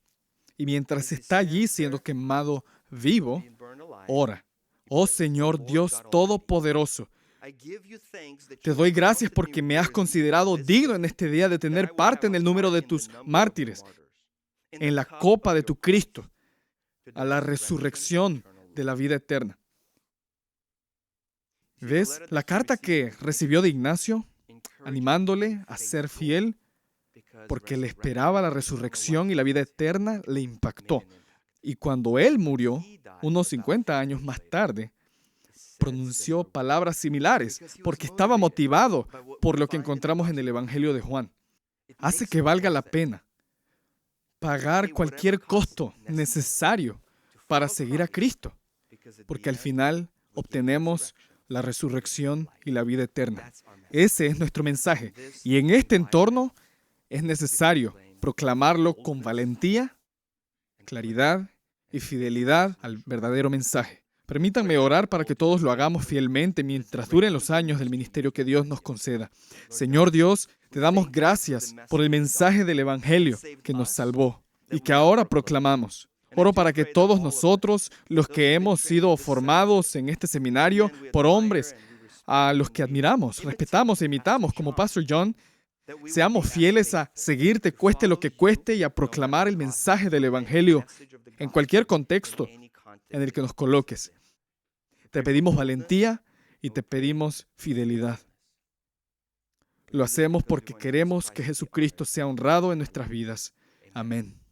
Y mientras está allí siendo quemado vivo, ora, oh Señor Dios Todopoderoso, te doy gracias porque me has considerado digno en este día de tener parte en el número de tus mártires, en la copa de tu Cristo, a la resurrección de la vida eterna. ¿Ves? La carta que recibió de Ignacio, animándole a ser fiel, porque le esperaba la resurrección y la vida eterna, le impactó. Y cuando él murió, unos 50 años más tarde, pronunció palabras similares, porque estaba motivado por lo que encontramos en el Evangelio de Juan. Hace que valga la pena pagar cualquier costo necesario para seguir a Cristo, porque al final obtenemos la resurrección y la vida eterna. Ese es nuestro mensaje. Y en este entorno es necesario proclamarlo con valentía, claridad y fidelidad al verdadero mensaje. Permítanme orar para que todos lo hagamos fielmente mientras duren los años del ministerio que Dios nos conceda. Señor Dios, te damos gracias por el mensaje del Evangelio que nos salvó y que ahora proclamamos. Oro para que todos nosotros, los que hemos sido formados en este seminario por hombres a los que admiramos, respetamos e imitamos, como Pastor John, seamos fieles a seguirte cueste lo que cueste y a proclamar el mensaje del Evangelio en cualquier contexto en el que nos coloques. Te pedimos valentía y te pedimos fidelidad. Lo hacemos porque queremos que Jesucristo sea honrado en nuestras vidas. Amén.